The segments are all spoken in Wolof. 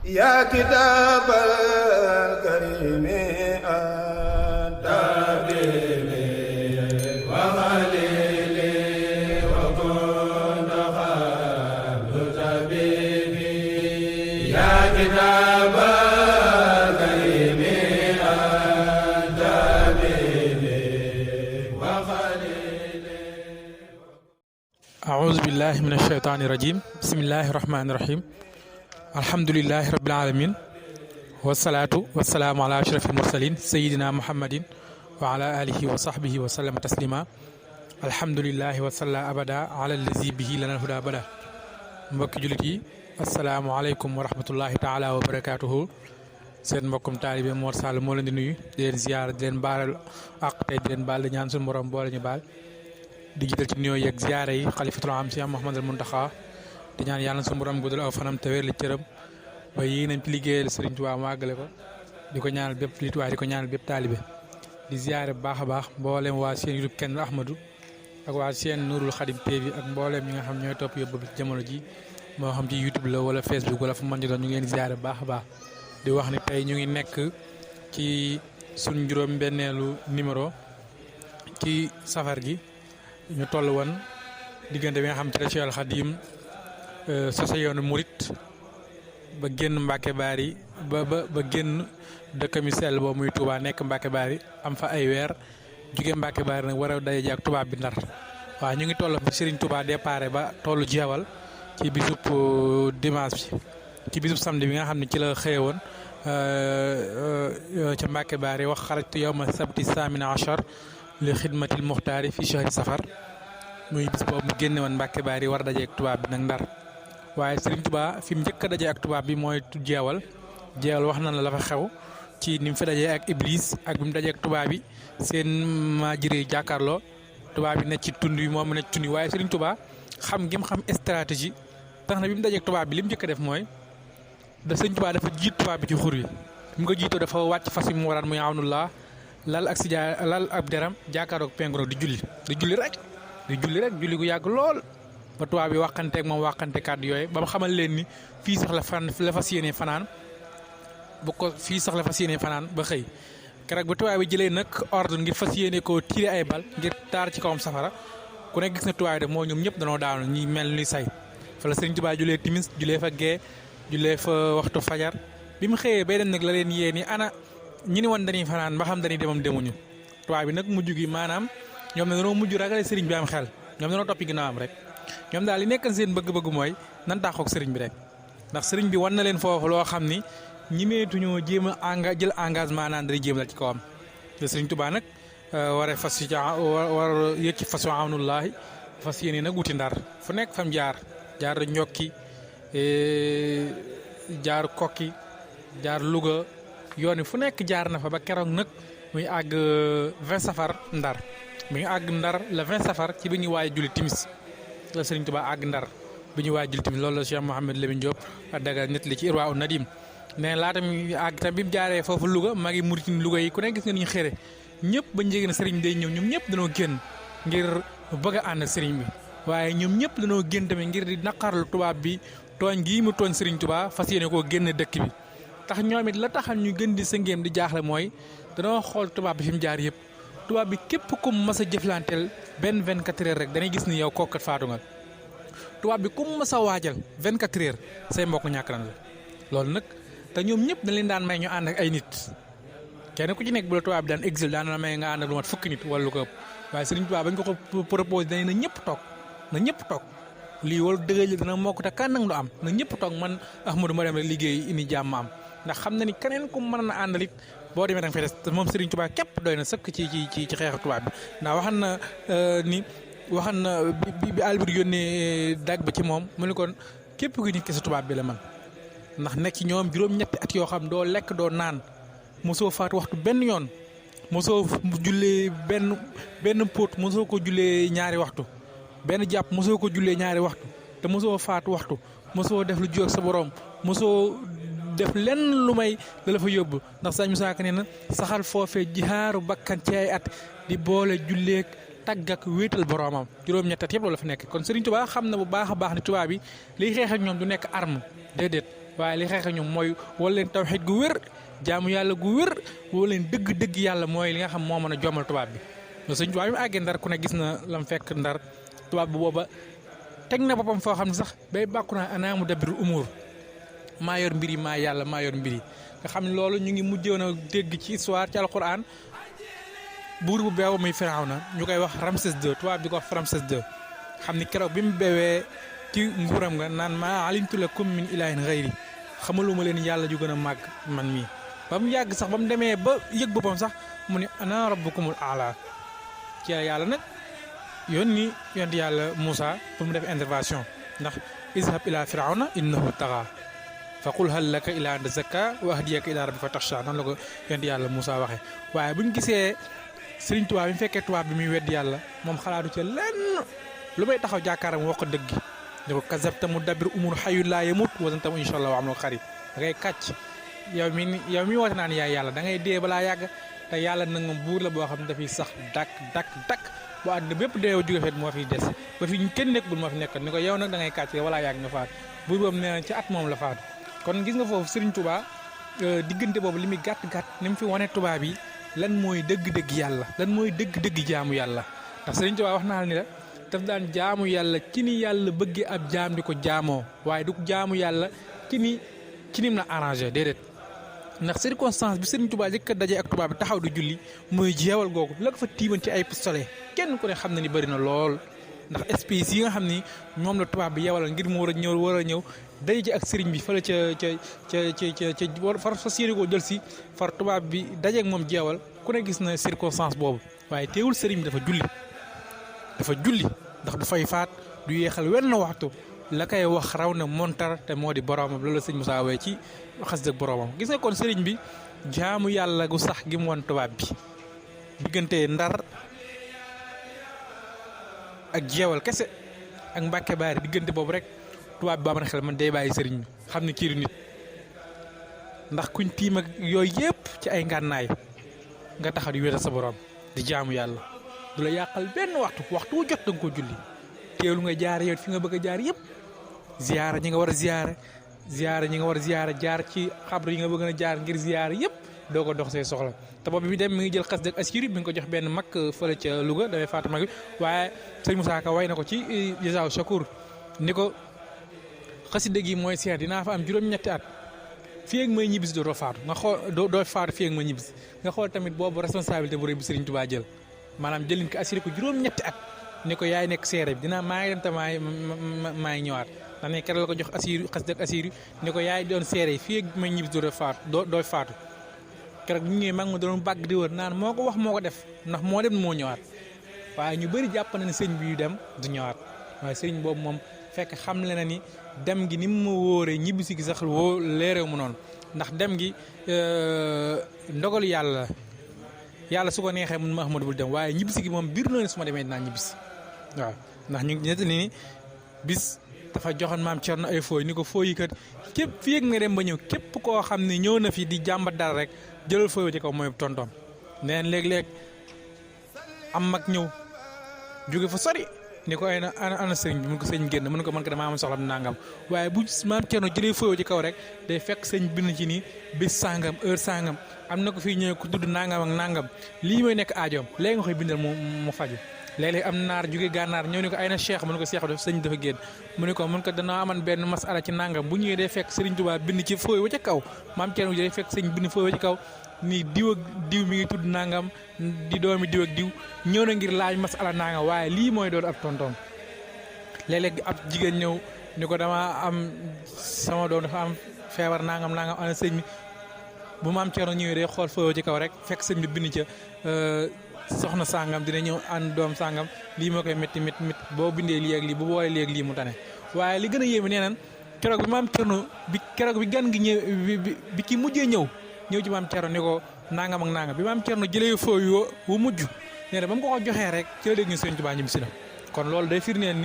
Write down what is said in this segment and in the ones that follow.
يا كتاب الكريم أنت حبيبي وخليلي وكنت قبل طبيبي يا كتاب الكريم أنت حبيبي وخليلي. أعوذ بالله من الشيطان الرجيم. بسم الله الرحمن الرحيم. alhamdulillahi rabbil alamin wasalaatu wasalaamu ala ashraf almursalin sayidina muhammadin wa ala alihi wa sahbihi wa sallama taslima alhamdulillahi wasalla abada ala allazi bihi lana alhuda bada. mbokki jullit yi asalaamualeykum wa rahmatullahi taala wa barakatuhu. seen mbokkum taalibe Mor Sall moo leen di nuyu di leen ziyaar di leen baaral ak tey di leen baal di ñaan suñu borom boole ñu baal di jiital ci nuyoo yeeg ziyaare yi xalifatul am si Muhammadul Muntaxa di ñaan yàlla na suñu borom guddal aw fanam te wér li cëram ba yéen nañ ci liggéeyal Serigne Touba mu àggale ko di ko ñaanal bépp nit waaye di ko ñaanal bépp taalibe di ziare bu baax a baax mboolem waa seen YouTube kenn Ahmadou ak waa seen Nuurul Xadim TV ak mboolem ñi nga xam ñooy topp yóbbu ci jamono ji moo xam ci YouTube la wala Facebook wala fu mën di doon ñu ngi leen ziare bu baax a baax di wax ni tey ñu ngi nekk ci suñ juróom-benneelu numéro ci safar gi ñu toll woon diggante bi nga xam ci la Cheikh Khadim sosa yoonu murit ba génn Mbàkke Baari ba génn dëkkam yu sell boobu muy Touba nekk Mbàkke Baari am fa ay weer jóge Mbàkke Baari nag war a daje ak tubaab bi Ndar. waaw ñu ngi toll fa Serigne Touba déparé ba tollu jeewal ci bisub dimanche bi ci bisub samedi bi nga xam ne ci la xëye woon ca Mbàkke Baari wax xarajtu yawma sabti samina achar li xidmatil muxtaari fi shahri safar muy bis boobu mu génne woon Mbàkke Baari war a daje ak tubaab bi nag Ndar. waaye Serigne Touba fi mu njëkk a dajee ak tubaab bi mooy jeewal wax na la fa xew ci ni mu fi dajee ak Iblis ak bi mu dajee ak tubaab bi seen maajire jàkkaarloo tubaab bi nekk ci tund yi moom mu nekk ci tund yi waaye Serigne Touba xam gi mu xam stratégie tax na bi mu dajee ak tubaab bi li mu njëkk a def mooy Serigne Touba dafa jiit tubaab bi ci xur wi. mu ko jiitoo dafa wàcc fas yi mu waraan muy awnullah lal ak si lal ab deram jàkkaarloog penku di julli rek julli gu yàgg lool. ba tubaab bi waxanteeg moom waxante kàddu yooyu ba mu xamal leen ni fii sax la fas yéenee fanaan ba xëy keroog ba tubaab bi jëlee nag ordre ngir fas yéene koo tiré ay bal ngir taar ci kawam safara ku ne gis na tubaab bi def moo ñoom ñëpp danoo daanu ñi mel ni say fa la Serigne Touba julee timis julee fa gee julee fa waxtu fajar bi mu xëyee bay dem nag la leen yee ni ana ñi ni woon dañuy fanaan ba xam dañuy demam demuñu tubaab bi nag mujj gi maanaam ñoom ne danoo mujj ragale Serigne bi am xel ñoom danoo toppi ginnaawam rek ñoom daal li nekk seen bëgg-bëgg mooy nan tàqoog sëriñ bi rek ndax sëriñ bi wan na leen foofu loo xam ni ñimeetuñoo jéem a jël engagement naan day jéem la ci kawam te sëriñ Touba nag war yëg ci façon awnullahi fas yéene nag wuti Ndar fu nekk fam jaar Njokki jaar Kokki jaar Louga yoon wi fu nekk jaar na fa ba keroog nag muy àgg 20 safar Ndar mi ngi àgg Ndar le 20 safar ci bi ñuy waaye julli timis la Serigne Touba àgg Ndar bi ñu waajal tamit loolu la Cheikh Mouhamed Lamine Diop daga nett li ci Irwa u Nadim ne laata mi àgg tam bi mu jaaree foofu Louga magi muritin Louga yi ku ne gis nga ñu xëre ñëpp ba njëgee ne Serigne day ñëw ñoom ñëpp danoo génn ngir bëgg a ànd Serigne bi waaye ñoom ñëpp danoo génn tamit ngir di naqarlu tubaab bi tooñ gii mu tooñ Serigne Touba fas yéene koo génn dëkk bi tax ñoom it la taxal ñu gën di sëngéem di jaaxle mooy danoo xool tubaab bi fi mu jaar yëpp tubaab bi képp ku mas a jëflanteel benn 24 heures rek danay gis ni yow kookat faatu nga tubaab bi ku mas a waajal 24 heures say mbokk ñàkk na la loolu nag te ñoom ñëpp dañ leen daan may ñu ànd ak ay nit kenn ku ci nekk bu la tubaab bi daan exil daan na may nga ànd ak lu mat fukki nit wala lu ko ëpp waaye Serigne Touba bañ ko proposé dañ na ñëpp toog lii wala dëgg dana mokk te kan nag du am na ñëpp toog man Ahmadou ma dem rek liggéey indi jàmm am ndax xam na ni keneen ku mën na àndal it boo demee da nga fay des te moom Serigne Touba képp doy na sëkk ci xeexu tubaab bi ndax waxan na bi Albir yónnee dag ba ci moom mu ne kon képp ku nit ki sa tubaab bi la man ndax nekk ci ñoom juróom-ñetti at yoo xam doo lekk doo naan mosoo faat waxtu benn yoon mosoo jullee benn póot mosoo ko jullee ñaari waxtu benn jàpp mosoo ko jullee ñaari waxtu te mosoo faat waxtu mosoo def lu jóg sa borom mosoo def lenn lu may la la fa yóbbu ndax sëñ Musaa Ka nee na saxal foofee jihaaru bakkan ci ay at di boole julleek tàgg ak wéetal boroomam juróom-ñett at yëpp loolu la fa nekk kon Serigne Touba xam na bu baax a baax ne tubaab bi liy xeex ak ñoom du nekk arme déedéet waaye li xeex ñoom mooy wala leen tawxiid gu wér jaamu yàlla gu wér wala leen dëgg-dëgg yàlla mooy li nga xam moo mën a jommal tubaab bi. loolu Sëriñ Tuubaa bi mu àggee Ndar ku ne gis na lam fekk Ndar tubaab bi booba teg na boppam foo xam ne sax bay bàkku naa ana mudabbirul umuur maa yor mbir yi maa yàlla maa yor mbir yi nga xam ne loolu ñu ngi mujjoon a dégg ci histoire ci alquran buur bu beew muy Firawna ñu koy wax Ramsès II tubaab bi ko wax Ramsès II xam ni keroog bi mu beewee ci nguuram nga naan maa alimtu lakum min ilaahin ghayri xamaluma leen yàlla ju gën a màgg man mii ba mu yàgg sax ba mu demee ba yëg boppam sax mu ne ana rabbukumul aala ci yàlla nag yónni yonent yàlla Moussa pour mu def intervention ndax izhab ila firawna innahu taxa fa qul hal laka ila an tazakka wa ahdiyaka ila rabbika taxsha noonu la ko yonent yàlla Moussa waxee. waaye bu ñu gisee Sëriñ Tuubaa bi mu fekkee tubaab bi muy weddi yàlla moom xalaatu ca lenn lu may taxaw jàkkaaram wax ko dëgg ne ko kazabta mudabbir umur hayyun laa yamut wa antum insha allah wa am na ko xarit da ngay kàcc yow mi woote naan yaay yàlla da ngay dee balaa yàgg te yàlla nag moom buur la boo xam ne dafay sax dakk boo àdduna bépp dee jóge feet moo fiy des ba fi kenn nekkul moo fi nekk ni ko yow nag da ngay kàcc walaa yàgg nga faatu buur boobu nee na ci at moom la faatu. kon gis nga foofu Sëriñ Tuubaa diggante boobu li muy gàtt ni mu fi wane tubaab yi lan mooy dëgg-dëgg yàlla lan mooy dëgg-dëgg jaamu yàlla ndax Sëriñ Tuubaa wax naa ni la daf daan jaamu yàlla ci ni yàlla bëggee ab jaam di ko jaamoo waaye du jaamu yàlla ci nim la arrangé déedéet ndax circonstance bi Sëriñ Tuubaa jëkk a daje ak tubaab bi taxaw di julli mooy jeewal googu la ko fa tiiban ci ay pistolet kenn ku ne xam na ni bëri na lool ndax espèce yi nga xam ni moom la tubaab bi yeewal ngir mu war a ñëw daje ci ak sëriñ bi fële ca far fa séeri koo jël si far tubaab bi dajeeg moom jeewal ku ne gis na circonstance boobu waaye teewul sëriñ bi dafa julli ndax du fay faat du yeexal wenn waxtu la koy wax raw na montar te moo di boromam loolu la sëñ Moussa Weye ci xas dëgg boromam gis nga kon sëriñ bi jaamu yàlla gu sax gi mu wan tubaab bi diggante Ndar ak jeewal kese ak Mbàkke Baari diggante boobu rek tubaab bi ba am xel man day bàyyi sëriñ bi xam ne kii du nit ndax kuñ tiim ak yooyu yëpp ci ay ngànnaay nga taxaw di wéetal sa borom di jaamu yàlla du la yàqal benn waxtu wu jot danga ko julli teewlu nga jaar yow fi nga bëgg a jaar yëpp ziyaara ñi nga war a ziyaara ñi nga war a ziyaara jaar ci xabru yi nga bëgg a jaar ngir ziyaara yëpp doo ko dox say soxla te boobu bi dem mi ngi jël xas dëgg askiri mi ngi ko jox benn mag fële ca Louga dafay faatu mag waaye sëñ Moussa Ka way na ko ci Jazaaw Shakur ni ko xasida gi mooy seet dinaa fa am juróom-ñetti at fii ak may ñibbisi doo faatu nga xool doo faatu fii ak may ñibbisi nga xool tamit boobu responsabilité bu rëy bi Sëriñ Tuubaa jël maanaam jëlin ko assuré ko juróom-ñetti at ni ko yaay nekk seere bi dinaa maa ngi dem te maa ngi ñëwaat ndax ne keroog la ko jox assir xas dëgg assir ni ko yaay doon seere yi fii ak may ñibbisi doo faatu keroog bu ñu ñëwee mag ma doon bàgg di wër naan moo ko wax moo ko def ndax moo dem moo ñëwaat waaye ñu bëri jàpp na ne sëñ bi yu dem du ñëwaat waaye sëriñ boobu moom fekk xam le na ni dem gi ni mu ma wóoree ñibbisi gi sax woo leerew mu noonu ndax dem gi ndogalu yàlla su ko neexee mun ma Ahmadu bul dem waaye ñibbisi gi moom biir na su ma demee dinaa ñibbisi waaw ndax ñu ngi nettali ni bis dafa joxoon maam Cerno ay fooy ni ko fooy yi kat képp fii ak nga dem ba ñëw képp koo xam ne ñëw na fi di jàmbat dara rek jëlal fooy ci kaw mooy tontoom neen léeg-léeg am mag ñëw jóge fa sori ni ko ay na ana sëriñ bi mun ko sëñ génn mun ko mën ko damaa am soxla nangam waaye bu maam Cerno jëlee fooy ci kaw rek day fekk sëñ bind ci nii bis sangam heure sangam am na ko fii ñëwee ku tudd nangam ak nangam lii mooy nekk aajoom léegi nga koy bindal mu faju léeg-léeg am naar jóge gànnaar ñëw ni ko ay na cheikh mu ne ko cheikh def sëñ dafa génn mu ne ko mun ko danaa aman benn masala ci nangam bu ñëwee day fekk Sëriñ Tuubaa bind ci fooy wa ca kaw maam Cerno day fekk sëñ bind fooy wa ci kaw nii diw ak diw mi ngi tudd nangam di doomi diw ak diw ñëw na ngir laaj masala nangam waaye lii mooy doon ab tontoom léeg-léeg ab jigéen ñëw ni ko dama am sama doom dafa am feebar nangam ana sëñ mi bu maam Cerno ñëwee day xool fooy wa ci kaw rek fekk sëñ bi bind ca soxna sangam dina ñëw ànd doom sangam lii moo koy métti boo bindee lii ak lii bu boolee lii ak lii mu tane waaye li gën a yéeme nee nan keroog bi maam Cerno keroog bi gan gi ñëw bi ki mujjee ñëw ci maam Cerno ni ko nangam ak nangam bi maam Cerno jëlee fooy wu mujj nee na ba mu ko joxee rek ci la dégg ñu Sëriñ Tuubaa ñibbisi na kon loolu day firndeel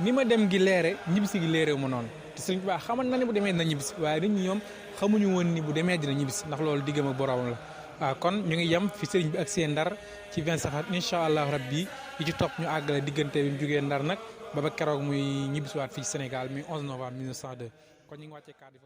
ni ma dem gi leere ñibbisi gi leere mu noonu te Sëriñ Tuubaa xamal na ne bu demee dina ñibbisi waaye nit ñi ñoom xamuñu woon ni bu demee dina ñibbisi ndax loolu diggam ak boroomam la waaw kon ñu ngi yem fi sëriñ bi ak seen Ndar ci 20 safar incha allah rabbi yi ci topp ñu àggale diggante bi mu jógee Ndar nag ba keroog muy ñibbisiwaat fii ci Sénégal muy 11 novembre 1902 kon ñu ngi wàccee kàddu